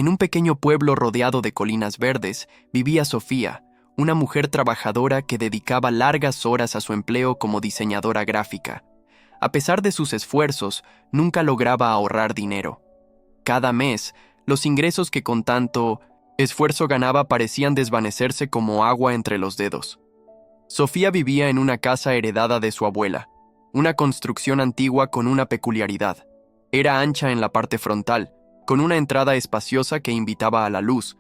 En un pequeño pueblo rodeado de colinas verdes, vivía Sofía, una mujer trabajadora que dedicaba largas horas a su empleo como diseñadora gráfica. A pesar de sus esfuerzos, nunca lograba ahorrar dinero. Cada mes, los ingresos que con tanto esfuerzo ganaba parecían desvanecerse como agua entre los dedos. Sofía vivía en una casa heredada de su abuela, una construcción antigua con una peculiaridad. Era ancha en la parte frontal, con una entrada espaciosa que invitaba a la luz,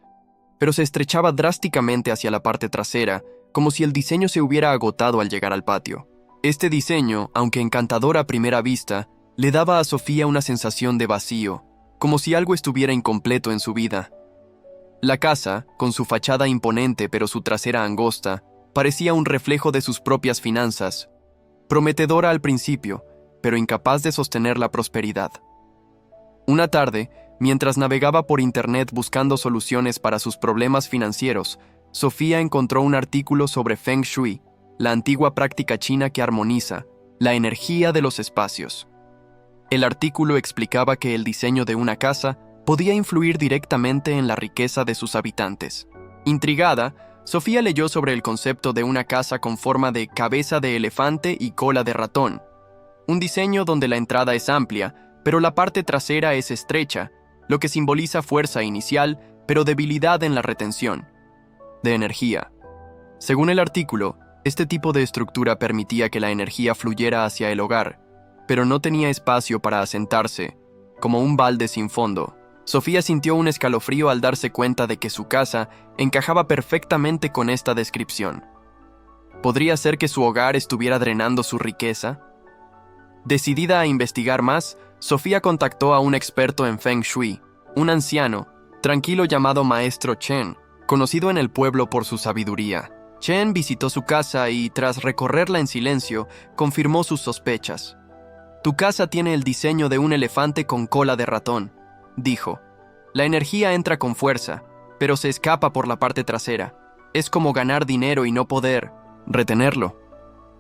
pero se estrechaba drásticamente hacia la parte trasera, como si el diseño se hubiera agotado al llegar al patio. Este diseño, aunque encantador a primera vista, le daba a Sofía una sensación de vacío, como si algo estuviera incompleto en su vida. La casa, con su fachada imponente pero su trasera angosta, parecía un reflejo de sus propias finanzas, prometedora al principio, pero incapaz de sostener la prosperidad. Una tarde, mientras navegaba por internet buscando soluciones para sus problemas financieros, Sofía encontró un artículo sobre Feng Shui, la antigua práctica china que armoniza la energía de los espacios. El artículo explicaba que el diseño de una casa podía influir directamente en la riqueza de sus habitantes. Intrigada, Sofía leyó sobre el concepto de una casa con forma de cabeza de elefante y cola de ratón, un diseño donde la entrada es amplia, pero la parte trasera es estrecha, lo que simboliza fuerza inicial, pero debilidad en la retención de energía. Según el artículo, este tipo de estructura permitía que la energía fluyera hacia el hogar, pero no tenía espacio para asentarse, como un balde sin fondo. Sofía sintió un escalofrío al darse cuenta de que su casa encajaba perfectamente con esta descripción. ¿Podría ser que su hogar estuviera drenando su riqueza? Decidida a investigar más, Sofía contactó a un experto en Feng Shui, un anciano, tranquilo llamado Maestro Chen, conocido en el pueblo por su sabiduría. Chen visitó su casa y, tras recorrerla en silencio, confirmó sus sospechas. «Tu casa tiene el diseño de un elefante con cola de ratón», dijo. «La energía entra con fuerza, pero se escapa por la parte trasera. Es como ganar dinero y no poder retenerlo».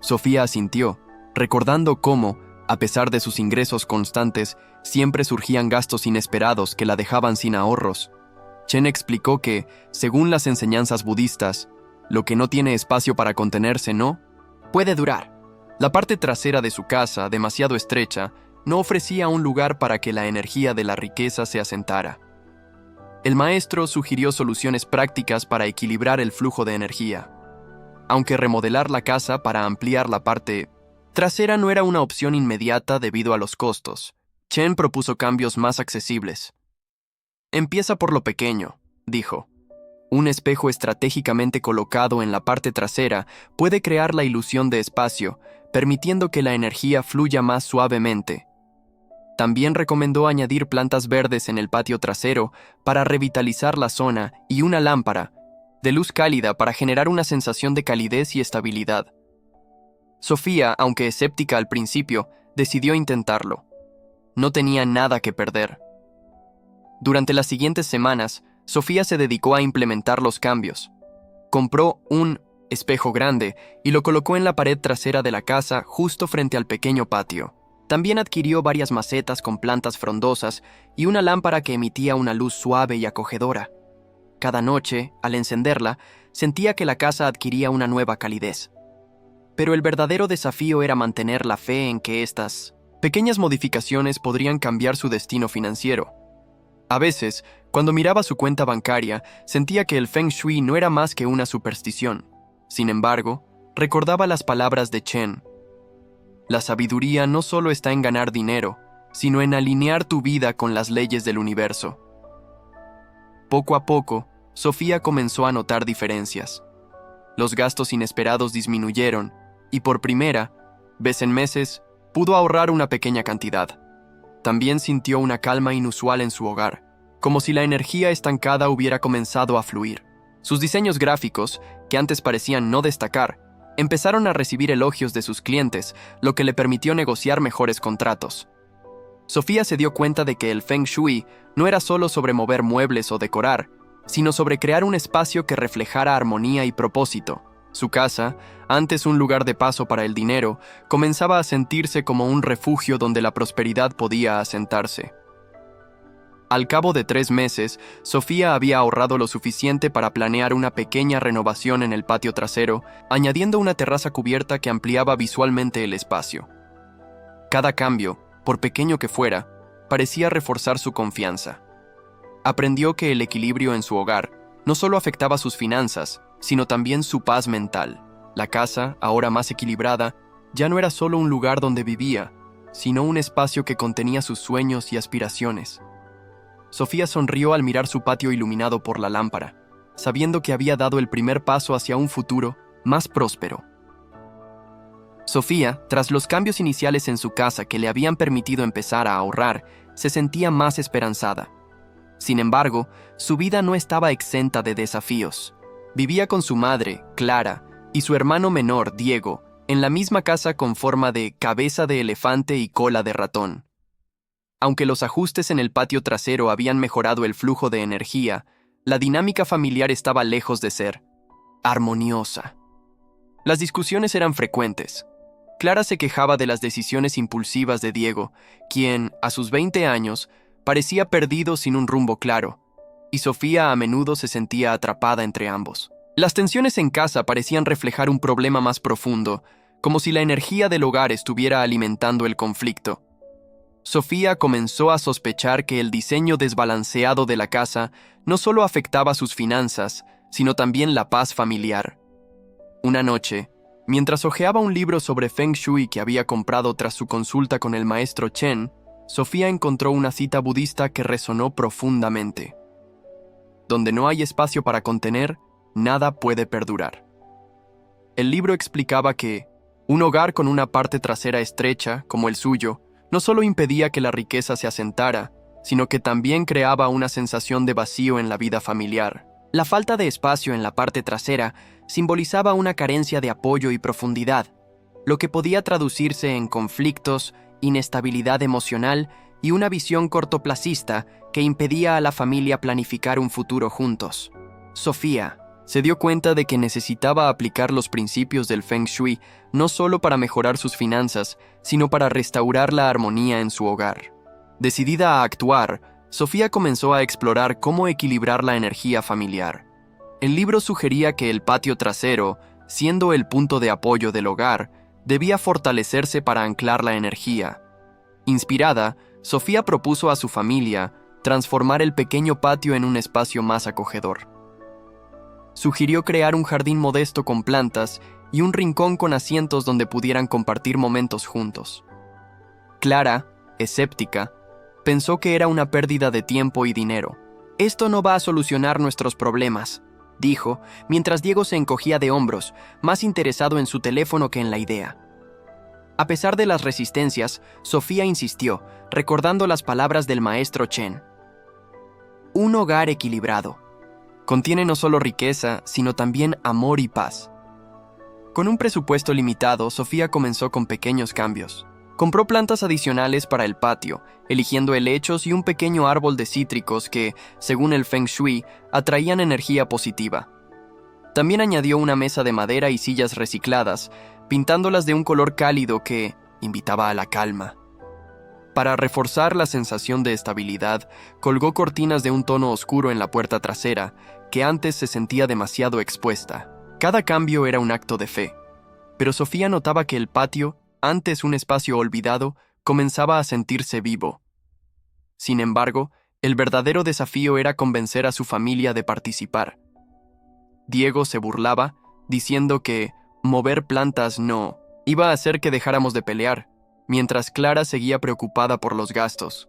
Sofía asintió, recordando cómo, a pesar de sus ingresos constantes, siempre surgían gastos inesperados que la dejaban sin ahorros. Chen explicó que, según las enseñanzas budistas, lo que no tiene espacio para contenerse no puede durar. La parte trasera de su casa, demasiado estrecha, no ofrecía un lugar para que la energía de la riqueza se asentara. El maestro sugirió soluciones prácticas para equilibrar el flujo de energía. Aunque remodelar la casa para ampliar la parte trasera no era una opción inmediata debido a los costos, Chen propuso cambios más accesibles. «Empieza por lo pequeño», dijo. «Un espejo estratégicamente colocado en la parte trasera puede crear la ilusión de espacio, permitiendo que la energía fluya más suavemente». También recomendó añadir plantas verdes en el patio trasero para revitalizar la zona y una lámpara de luz cálida para generar una sensación de calidez y estabilidad. Sofía, aunque escéptica al principio, decidió intentarlo. No tenía nada que perder. Durante las siguientes semanas, Sofía se dedicó a implementar los cambios. Compró un espejo grande y lo colocó en la pared trasera de la casa justo frente al pequeño patio. También adquirió varias macetas con plantas frondosas y una lámpara que emitía una luz suave y acogedora. Cada noche, al encenderla, sentía que la casa adquiría una nueva calidez. Pero el verdadero desafío era mantener la fe en que estas pequeñas modificaciones podrían cambiar su destino financiero. A veces, cuando miraba su cuenta bancaria, sentía que el Feng Shui no era más que una superstición. Sin embargo, recordaba las palabras de Chen. La sabiduría no solo está en ganar dinero, sino en alinear tu vida con las leyes del universo. Poco a poco, Sofía comenzó a notar diferencias. Los gastos inesperados disminuyeron y por primera vez en meses pudo ahorrar una pequeña cantidad. También sintió una calma inusual en su hogar, como si la energía estancada hubiera comenzado a fluir. Sus diseños gráficos, que antes parecían no destacar, empezaron a recibir elogios de sus clientes, lo que le permitió negociar mejores contratos. Sofía se dio cuenta de que el Feng Shui no era solo sobre mover muebles o decorar, sino sobre crear un espacio que reflejara armonía y propósito. Su casa, antes un lugar de paso para el dinero, comenzaba a sentirse como un refugio donde la prosperidad podía asentarse. Al cabo de 3 meses, Sofía había ahorrado lo suficiente para planear una pequeña renovación en el patio trasero, añadiendo una terraza cubierta que ampliaba visualmente el espacio. Cada cambio, por pequeño que fuera, parecía reforzar su confianza. Aprendió que el equilibrio en su hogar no solo afectaba sus finanzas, sino también su paz mental. La casa, ahora más equilibrada, ya no era solo un lugar donde vivía, sino un espacio que contenía sus sueños y aspiraciones. Sofía sonrió al mirar su patio iluminado por la lámpara, sabiendo que había dado el primer paso hacia un futuro más próspero. Sofía, tras los cambios iniciales en su casa que le habían permitido empezar a ahorrar, se sentía más esperanzada. Sin embargo, su vida no estaba exenta de desafíos. Vivía con su madre, Clara, y su hermano menor, Diego, en la misma casa con forma de cabeza de elefante y cola de ratón. Aunque los ajustes en el patio trasero habían mejorado el flujo de energía, la dinámica familiar estaba lejos de ser armoniosa. Las discusiones eran frecuentes. Clara se quejaba de las decisiones impulsivas de Diego, quien, a sus 20 años, parecía perdido sin un rumbo claro, y Sofía a menudo se sentía atrapada entre ambos. Las tensiones en casa parecían reflejar un problema más profundo, como si la energía del hogar estuviera alimentando el conflicto. Sofía comenzó a sospechar que el diseño desbalanceado de la casa no solo afectaba sus finanzas, sino también la paz familiar. Una noche, mientras hojeaba un libro sobre Feng Shui que había comprado tras su consulta con el maestro Chen, Sofía encontró una cita budista que resonó profundamente. Donde no hay espacio para contener, nada puede perdurar. El libro explicaba que un hogar con una parte trasera estrecha, como el suyo, no solo impedía que la riqueza se asentara, sino que también creaba una sensación de vacío en la vida familiar. La falta de espacio en la parte trasera simbolizaba una carencia de apoyo y profundidad, lo que podía traducirse en conflictos, inestabilidad emocional y una visión cortoplacista que impedía a la familia planificar un futuro juntos. Sofía se dio cuenta de que necesitaba aplicar los principios del Feng Shui no solo para mejorar sus finanzas, sino para restaurar la armonía en su hogar. Decidida a actuar, Sofía comenzó a explorar cómo equilibrar la energía familiar. El libro sugería que el patio trasero, siendo el punto de apoyo del hogar, debía fortalecerse para anclar la energía. Inspirada, Sofía propuso a su familia transformar el pequeño patio en un espacio más acogedor. Sugirió crear un jardín modesto con plantas y un rincón con asientos donde pudieran compartir momentos juntos. Clara, escéptica, pensó que era una pérdida de tiempo y dinero. «Esto no va a solucionar nuestros problemas», dijo, mientras Diego se encogía de hombros, más interesado en su teléfono que en la idea. A pesar de las resistencias, Sofía insistió, recordando las palabras del maestro Chen. Un hogar equilibrado contiene no solo riqueza, sino también amor y paz. Con un presupuesto limitado, Sofía comenzó con pequeños cambios. Compró plantas adicionales para el patio, eligiendo helechos y un pequeño árbol de cítricos que, según el Feng Shui, atraían energía positiva. También añadió una mesa de madera y sillas recicladas, pintándolas de un color cálido que invitaba a la calma. Para reforzar la sensación de estabilidad, colgó cortinas de un tono oscuro en la puerta trasera, que antes se sentía demasiado expuesta. Cada cambio era un acto de fe, pero Sofía notaba que el patio, antes un espacio olvidado, comenzaba a sentirse vivo. Sin embargo, el verdadero desafío era convencer a su familia de participar. Diego se burlaba, diciendo que mover plantas no iba a hacer que dejáramos de pelear, mientras Clara seguía preocupada por los gastos.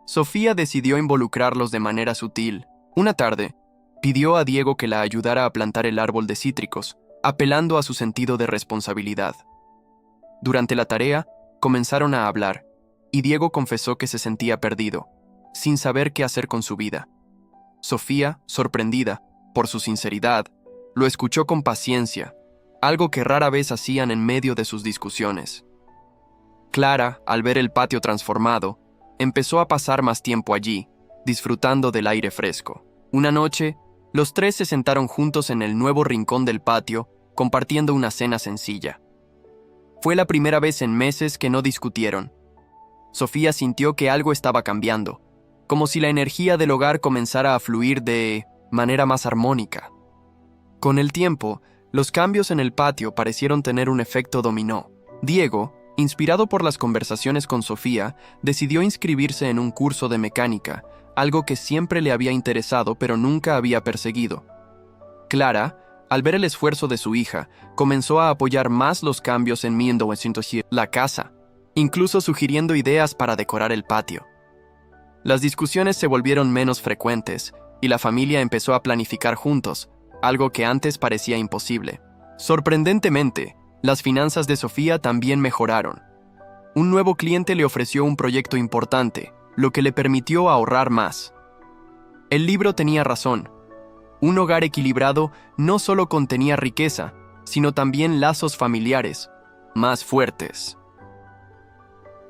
Sofía decidió involucrarlos de manera sutil. Una tarde, pidió a Diego que la ayudara a plantar el árbol de cítricos, apelando a su sentido de responsabilidad. Durante la tarea, comenzaron a hablar, y Diego confesó que se sentía perdido, sin saber qué hacer con su vida. Sofía, sorprendida por su sinceridad, lo escuchó con paciencia, algo que rara vez hacían en medio de sus discusiones. Clara, al ver el patio transformado, empezó a pasar más tiempo allí, disfrutando del aire fresco. Una noche, los tres se sentaron juntos en el nuevo rincón del patio, compartiendo una cena sencilla. Fue la primera vez en meses que no discutieron. Sofía sintió que algo estaba cambiando, como si la energía del hogar comenzara a fluir de manera más armónica. Con el tiempo, los cambios en el patio parecieron tener un efecto dominó. Diego, inspirado por las conversaciones con Sofía, decidió inscribirse en un curso de mecánica, algo que siempre le había interesado pero nunca había perseguido. Clara, al ver el esfuerzo de su hija, comenzó a apoyar más los cambios en 1900 la casa, incluso sugiriendo ideas para decorar el patio. Las discusiones se volvieron menos frecuentes y la familia empezó a planificar juntos, algo que antes parecía imposible. Sorprendentemente, las finanzas de Sofía también mejoraron. Un nuevo cliente le ofreció un proyecto importante, lo que le permitió ahorrar más. El libro tenía razón. Un hogar equilibrado no solo contenía riqueza, sino también lazos familiares más fuertes.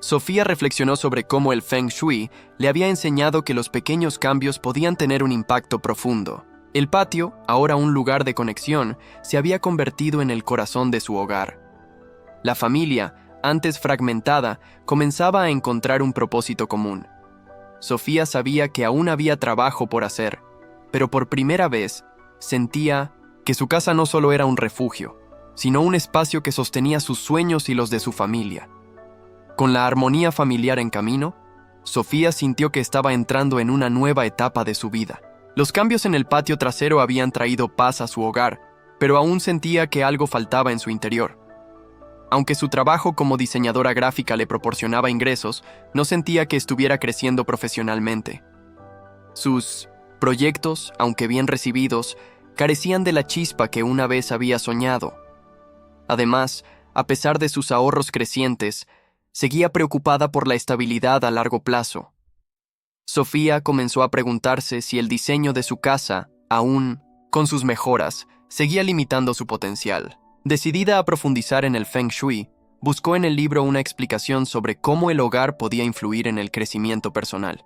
Sofía reflexionó sobre cómo el Feng Shui le había enseñado que los pequeños cambios podían tener un impacto profundo. El patio, ahora un lugar de conexión, se había convertido en el corazón de su hogar. La familia, antes fragmentada, comenzaba a encontrar un propósito común. Sofía sabía que aún había trabajo por hacer, pero por primera vez sentía que su casa no solo era un refugio, sino un espacio que sostenía sus sueños y los de su familia. Con la armonía familiar en camino, Sofía sintió que estaba entrando en una nueva etapa de su vida. Los cambios en el patio trasero habían traído paz a su hogar, pero aún sentía que algo faltaba en su interior. Aunque su trabajo como diseñadora gráfica le proporcionaba ingresos, no sentía que estuviera creciendo profesionalmente. Sus proyectos, aunque bien recibidos, carecían de la chispa que una vez había soñado. Además, a pesar de sus ahorros crecientes, seguía preocupada por la estabilidad a largo plazo. Sofía comenzó a preguntarse si el diseño de su casa, aún con sus mejoras, seguía limitando su potencial. Decidida a profundizar en el Feng Shui, buscó en el libro una explicación sobre cómo el hogar podía influir en el crecimiento personal.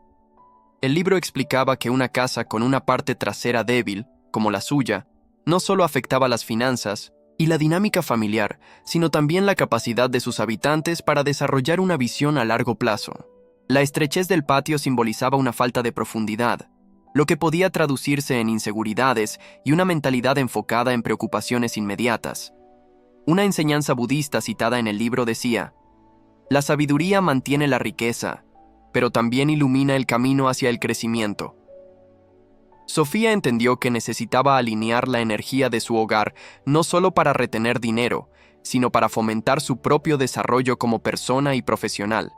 El libro explicaba que una casa con una parte trasera débil, como la suya, no solo afectaba las finanzas y la dinámica familiar, sino también la capacidad de sus habitantes para desarrollar una visión a largo plazo. La estrechez del patio simbolizaba una falta de profundidad, lo que podía traducirse en inseguridades y una mentalidad enfocada en preocupaciones inmediatas. Una enseñanza budista citada en el libro decía: «La sabiduría mantiene la riqueza, pero también ilumina el camino hacia el crecimiento». Sofía entendió que necesitaba alinear la energía de su hogar no solo para retener dinero, sino para fomentar su propio desarrollo como persona y profesional.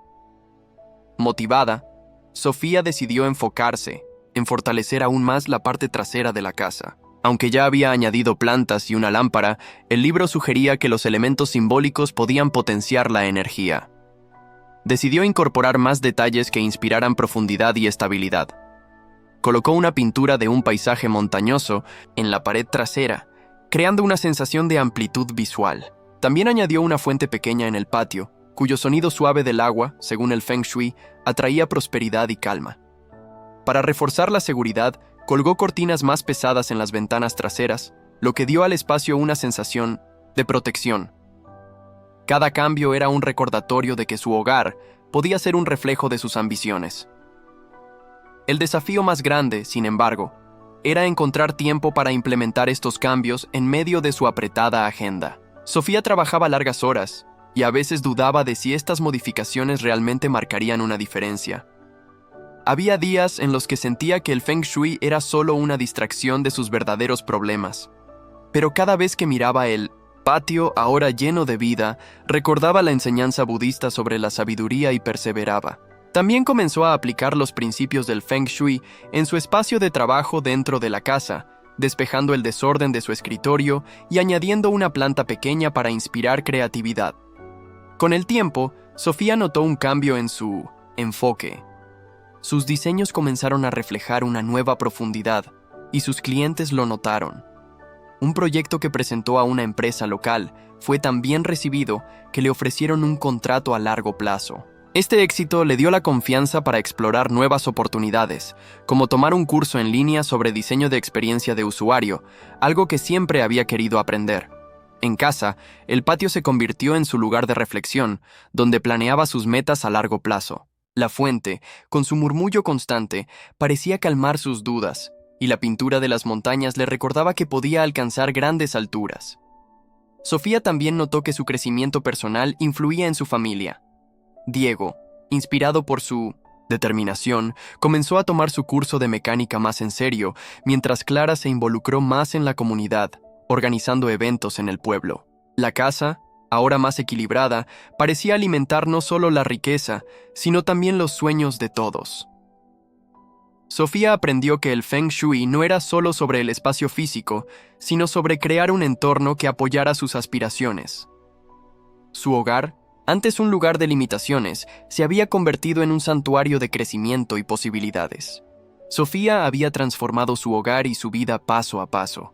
Motivada, Sofía decidió enfocarse en fortalecer aún más la parte trasera de la casa. Aunque ya había añadido plantas y una lámpara, el libro sugería que los elementos simbólicos podían potenciar la energía. Decidió incorporar más detalles que inspiraran profundidad y estabilidad. Colocó una pintura de un paisaje montañoso en la pared trasera, creando una sensación de amplitud visual. También añadió una fuente pequeña en el patio, cuyo sonido suave del agua, según el Feng Shui, atraía prosperidad y calma. Para reforzar la seguridad, colgó cortinas más pesadas en las ventanas traseras, lo que dio al espacio una sensación de protección. Cada cambio era un recordatorio de que su hogar podía ser un reflejo de sus ambiciones. El desafío más grande, sin embargo, era encontrar tiempo para implementar estos cambios en medio de su apretada agenda. Sofía trabajaba largas horas, y a veces dudaba de si estas modificaciones realmente marcarían una diferencia. Había días en los que sentía que el Feng Shui era solo una distracción de sus verdaderos problemas. Pero cada vez que miraba el patio ahora lleno de vida, recordaba la enseñanza budista sobre la sabiduría y perseveraba. También comenzó a aplicar los principios del Feng Shui en su espacio de trabajo dentro de la casa, despejando el desorden de su escritorio y añadiendo una planta pequeña para inspirar creatividad. Con el tiempo, Sofía notó un cambio en su enfoque. Sus diseños comenzaron a reflejar una nueva profundidad, y sus clientes lo notaron. Un proyecto que presentó a una empresa local fue tan bien recibido que le ofrecieron un contrato a largo plazo. Este éxito le dio la confianza para explorar nuevas oportunidades, como tomar un curso en línea sobre diseño de experiencia de usuario, algo que siempre había querido aprender. En casa, el patio se convirtió en su lugar de reflexión, donde planeaba sus metas a largo plazo. La fuente, con su murmullo constante, parecía calmar sus dudas, y la pintura de las montañas le recordaba que podía alcanzar grandes alturas. Sofía también notó que su crecimiento personal influía en su familia. Diego, inspirado por su determinación, comenzó a tomar su curso de mecánica más en serio, mientras Clara se involucró más en la comunidad, organizando eventos en el pueblo. La casa, ahora más equilibrada, parecía alimentar no solo la riqueza, sino también los sueños de todos. Sofía aprendió que el Feng Shui no era solo sobre el espacio físico, sino sobre crear un entorno que apoyara sus aspiraciones. Su hogar, antes un lugar de limitaciones, se había convertido en un santuario de crecimiento y posibilidades. Sofía había transformado su hogar y su vida paso a paso.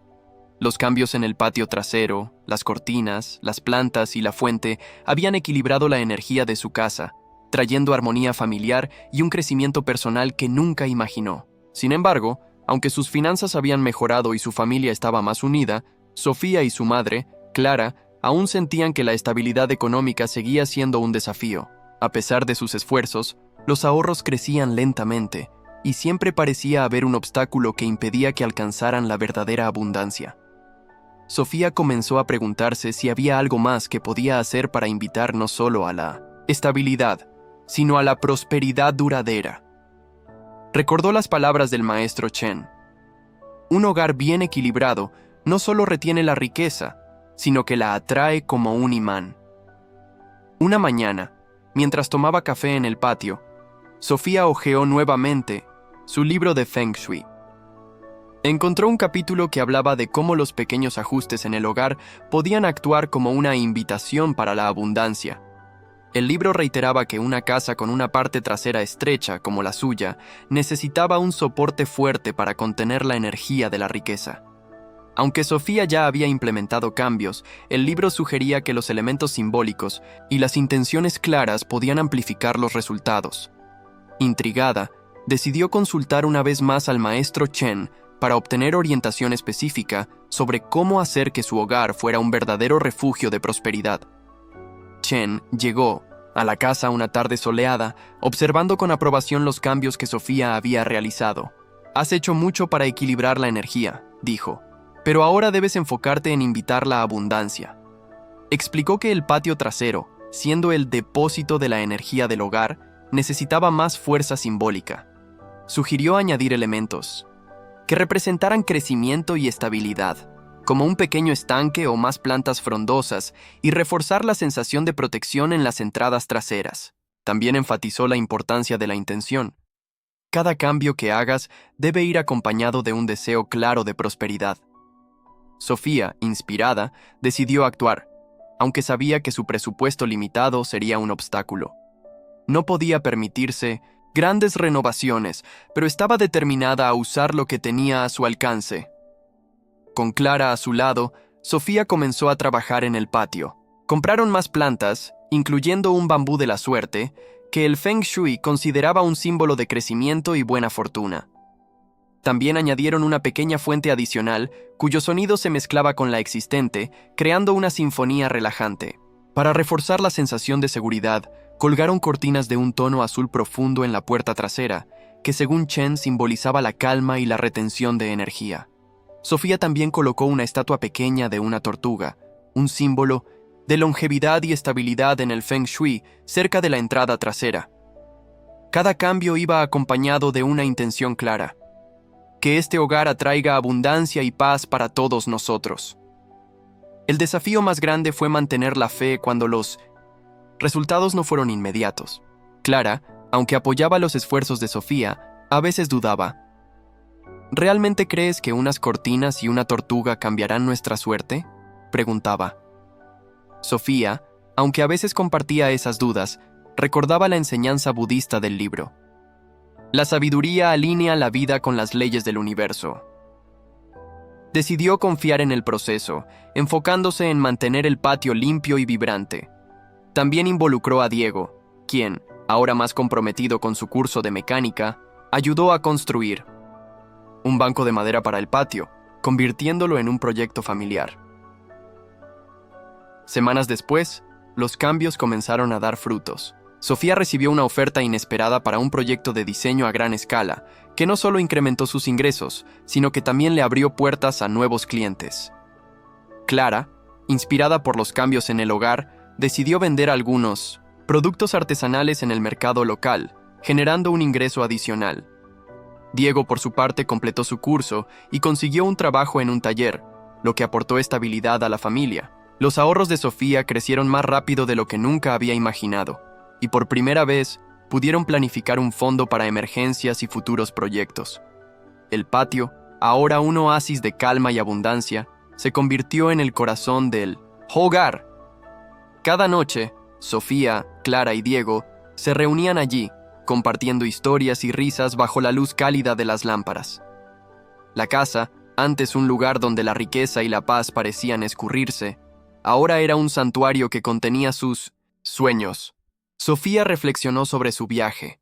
Los cambios en el patio trasero, las cortinas, las plantas y la fuente habían equilibrado la energía de su casa, trayendo armonía familiar y un crecimiento personal que nunca imaginó. Sin embargo, aunque sus finanzas habían mejorado y su familia estaba más unida, Sofía y su madre, Clara, aún sentían que la estabilidad económica seguía siendo un desafío. A pesar de sus esfuerzos, los ahorros crecían lentamente, y siempre parecía haber un obstáculo que impedía que alcanzaran la verdadera abundancia. Sofía comenzó a preguntarse si había algo más que podía hacer para invitar no solo a la estabilidad, sino a la prosperidad duradera. Recordó las palabras del maestro Chen. Un hogar bien equilibrado no solo retiene la riqueza, sino que la atrae como un imán. Una mañana, mientras tomaba café en el patio, Sofía hojeó nuevamente su libro de Feng Shui. Encontró un capítulo que hablaba de cómo los pequeños ajustes en el hogar podían actuar como una invitación para la abundancia. El libro reiteraba que una casa con una parte trasera estrecha, como la suya, necesitaba un soporte fuerte para contener la energía de la riqueza. Aunque Sofía ya había implementado cambios, el libro sugería que los elementos simbólicos y las intenciones claras podían amplificar los resultados. Intrigada, decidió consultar una vez más al maestro Chen para obtener orientación específica sobre cómo hacer que su hogar fuera un verdadero refugio de prosperidad. Chen llegó a la casa una tarde soleada, observando con aprobación los cambios que Sofía había realizado. «Has hecho mucho para equilibrar la energía», dijo, «pero ahora debes enfocarte en invitar la abundancia». Explicó que el patio trasero, siendo el depósito de la energía del hogar, necesitaba más fuerza simbólica. Sugirió añadir elementos que representaran crecimiento y estabilidad, como un pequeño estanque o más plantas frondosas, y reforzar la sensación de protección en las entradas traseras. También enfatizó la importancia de la intención. Cada cambio que hagas debe ir acompañado de un deseo claro de prosperidad. Sofía, inspirada, decidió actuar, aunque sabía que su presupuesto limitado sería un obstáculo. No podía permitirse grandes renovaciones, pero estaba determinada a usar lo que tenía a su alcance. Con Clara a su lado, Sofía comenzó a trabajar en el patio. Compraron más plantas, incluyendo un bambú de la suerte, que el Feng Shui consideraba un símbolo de crecimiento y buena fortuna. También añadieron una pequeña fuente adicional, cuyo sonido se mezclaba con la existente, creando una sinfonía relajante. Para reforzar la sensación de seguridad, colgaron cortinas de un tono azul profundo en la puerta trasera, que según Chen simbolizaba la calma y la retención de energía. Sofía también colocó una estatua pequeña de una tortuga, un símbolo de longevidad y estabilidad en el Feng Shui, cerca de la entrada trasera. Cada cambio iba acompañado de una intención clara: que este hogar atraiga abundancia y paz para todos nosotros. El desafío más grande fue mantener la fe cuando los resultados no fueron inmediatos. Clara, aunque apoyaba los esfuerzos de Sofía, a veces dudaba. ¿Realmente crees que unas cortinas y una tortuga cambiarán nuestra suerte?, preguntaba. Sofía, aunque a veces compartía esas dudas, recordaba la enseñanza budista del libro. La sabiduría alinea la vida con las leyes del universo. Decidió confiar en el proceso, enfocándose en mantener el patio limpio y vibrante. También involucró a Diego, quien, ahora más comprometido con su curso de mecánica, ayudó a construir un banco de madera para el patio, convirtiéndolo en un proyecto familiar. Semanas después, los cambios comenzaron a dar frutos. Sofía recibió una oferta inesperada para un proyecto de diseño a gran escala, que no solo incrementó sus ingresos, sino que también le abrió puertas a nuevos clientes. Clara, inspirada por los cambios en el hogar, decidió vender algunos productos artesanales en el mercado local, generando un ingreso adicional. Diego, por su parte, completó su curso y consiguió un trabajo en un taller, lo que aportó estabilidad a la familia. Los ahorros de Sofía crecieron más rápido de lo que nunca había imaginado, y por primera vez pudieron planificar un fondo para emergencias y futuros proyectos. El patio, ahora un oasis de calma y abundancia, se convirtió en el corazón del hogar. Cada noche, Sofía, Clara y Diego se reunían allí, compartiendo historias y risas bajo la luz cálida de las lámparas. La casa, antes un lugar donde la riqueza y la paz parecían escurrirse, ahora era un santuario que contenía sus sueños. Sofía reflexionó sobre su viaje.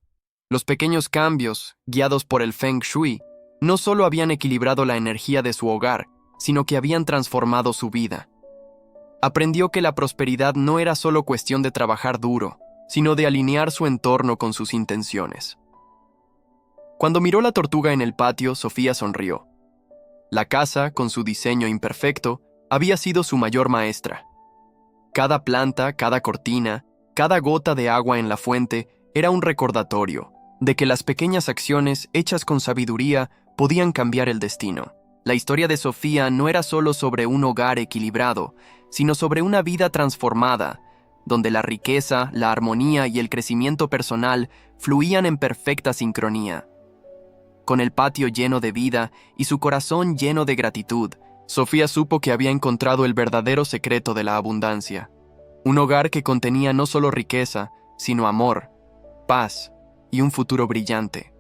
Los pequeños cambios, guiados por el Feng Shui, no solo habían equilibrado la energía de su hogar, sino que habían transformado su vida. Aprendió que la prosperidad no era solo cuestión de trabajar duro, sino de alinear su entorno con sus intenciones. Cuando miró la tortuga en el patio, Sofía sonrió. La casa, con su diseño imperfecto, había sido su mayor maestra. Cada planta, cada cortina, cada gota de agua en la fuente era un recordatorio de que las pequeñas acciones hechas con sabiduría podían cambiar el destino. La historia de Sofía no era solo sobre un hogar equilibrado, sino sobre una vida transformada, donde la riqueza, la armonía y el crecimiento personal fluían en perfecta sincronía. Con el patio lleno de vida y su corazón lleno de gratitud, Sofía supo que había encontrado el verdadero secreto de la abundancia. Un hogar que contenía no solo riqueza, sino amor, paz y un futuro brillante.